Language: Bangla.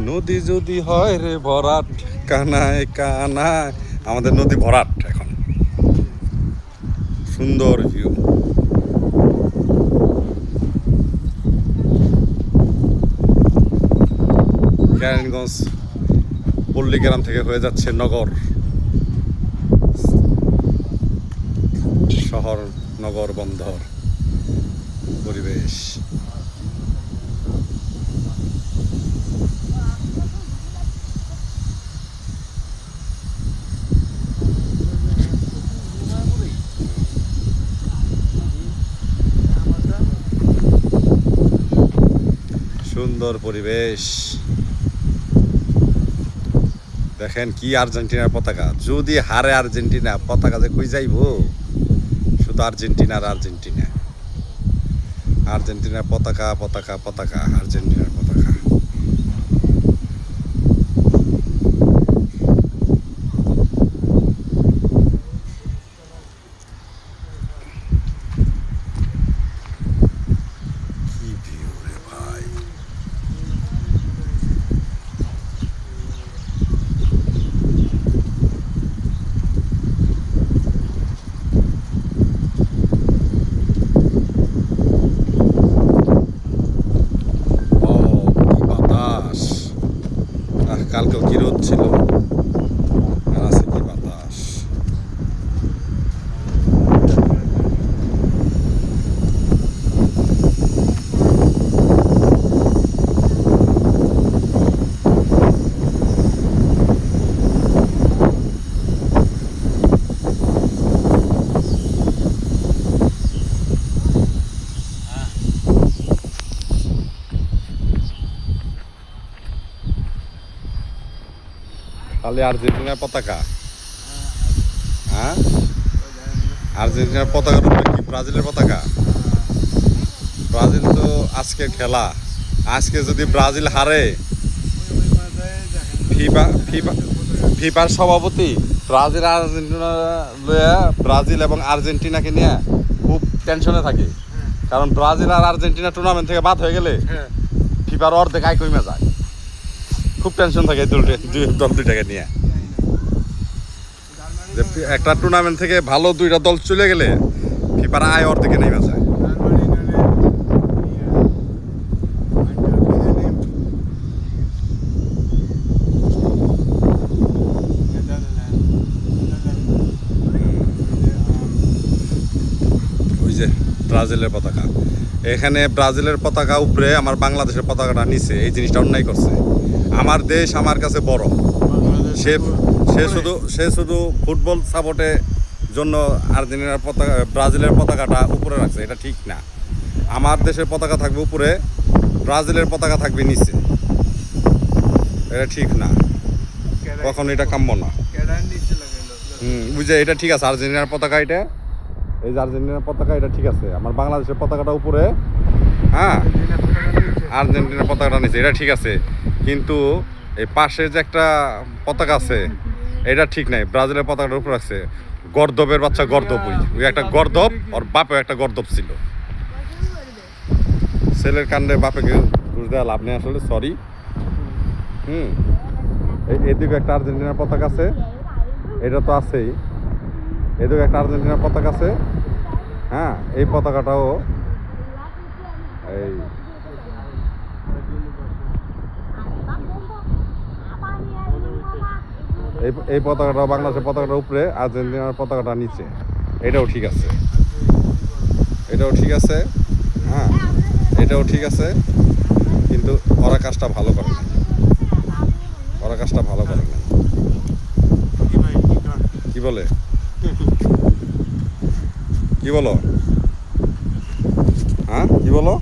নদী যদি হয় রে ভরাট, কানায় কানায়। আমাদের নদী ভরাট এখন, সুন্দর ভিউ। কেরানীগঞ্জ পল্লীগ্রাম থেকে হয়ে যাচ্ছে নগর শহর, নগর বন্দর পরিবেশ। সুন্দর পরিবেশ। দেখেন কি আর্জেন্টিনার পতাকা, যদি হারে আর্জেন্টিনা, পতাকা যে কই যাইবো। শুধু আর্জেন্টিনার আর্জেন্টিনা, আর্জেন্টিনার পতাকা পতাকা পতাকা, আর্জেন্টিনার পতাকা। কি ভিউ রে ভাই। ও কি বাতাস, কালকেও কি রোদ ছিল, আর আছে কি বাতাস। তাহলে আর্জেন্টিনার পতাকা, হ্যাঁ আর্জেন্টিনার পতাকার উপরে কি ব্রাজিলের পতাকা? ব্রাজিল তো আজকের খেলা, আজকে যদি ব্রাজিল হারে, ফিফা ফিফা ফিফার সভাপতি ব্রাজিল আর আর্জেন্টিনা লইয়া, ব্রাজিল এবং আর্জেন্টিনাকে নিয়ে খুব টেনশনে থাকে। কারণ ব্রাজিল আর আর্জেন্টিনা টুর্নামেন্ট থেকে বাদ হয়ে গেলে ফিফার অর্ধেক আয় কমে যায়। খুব টেনশন থাকে এই দল দুইটাকে নিয়ে। যে একটা টুর্নামেন্ট থেকে ভালো দুইটা দল চলে গেলে ফিফার আয় অর্ধেকে নেমে যায়। ওই যে ব্রাজিলের পতাকা, এখানে ব্রাজিলের পতাকা উপরে, আমার বাংলাদেশের পতাকাটা নিচে, এই জিনিসটা অন্যায় করছে। আমার দেশ আমার কাছে বড়, সে সে শুধু ফুটবল সাপোর্টের জন্য আর্জেন্টিনার পতাকা, ব্রাজিলের পতাকাটা উপরে রাখছে, এটা ঠিক না। আমার দেশের পতাকা থাকবে উপরে, ব্রাজিলের পতাকা থাকবে নিচে, এটা ঠিক না, কখন এটা কাম্য না। বুঝে, এটা ঠিক আছে আর্জেন্টিনার পতাকা, এটা এই যে আর্জেন্টিনার পতাকা, এটা ঠিক আছে। আমার বাংলাদেশের পতাকাটা উপরে, হ্যাঁ আর্জেন্টিনার পতাকাটা নিচে, এটা ঠিক আছে। কিন্তু এই পাশে যে একটা পতাকা আছে, এটা ঠিক নাই। ব্রাজিলের পতাকাটার উপর আছে গর্দবের বাচ্চা, গর্দব, ওই একটা গর্দব, ওর বাপে একটা গর্দব ছিল। ছেলের কাণ্ডে বাপেকে দোষ দেওয়া লাভ নেই আসলে, সরি। এদিকে একটা আর্জেন্টিনার পতাকা আছে, এটা তো আছেই। এদিকে একটা আর্জেন্টিনার পতাকা আছে, হ্যাঁ এই পতাকাটাও এই এই পতাকাটাও বাংলাদেশের পতাকাটার উপরে, আর্জেন্টিনার পতাকাটা নিচে, এটাও ঠিক আছে, এটাও ঠিক আছে, হ্যাঁ এটাও ঠিক আছে। কিন্তু ওরা কাজটা ভালো করে না, ওরা কাজটা ভালো করে না। কি বলে, কি বলো, হ্যাঁ কি বলো?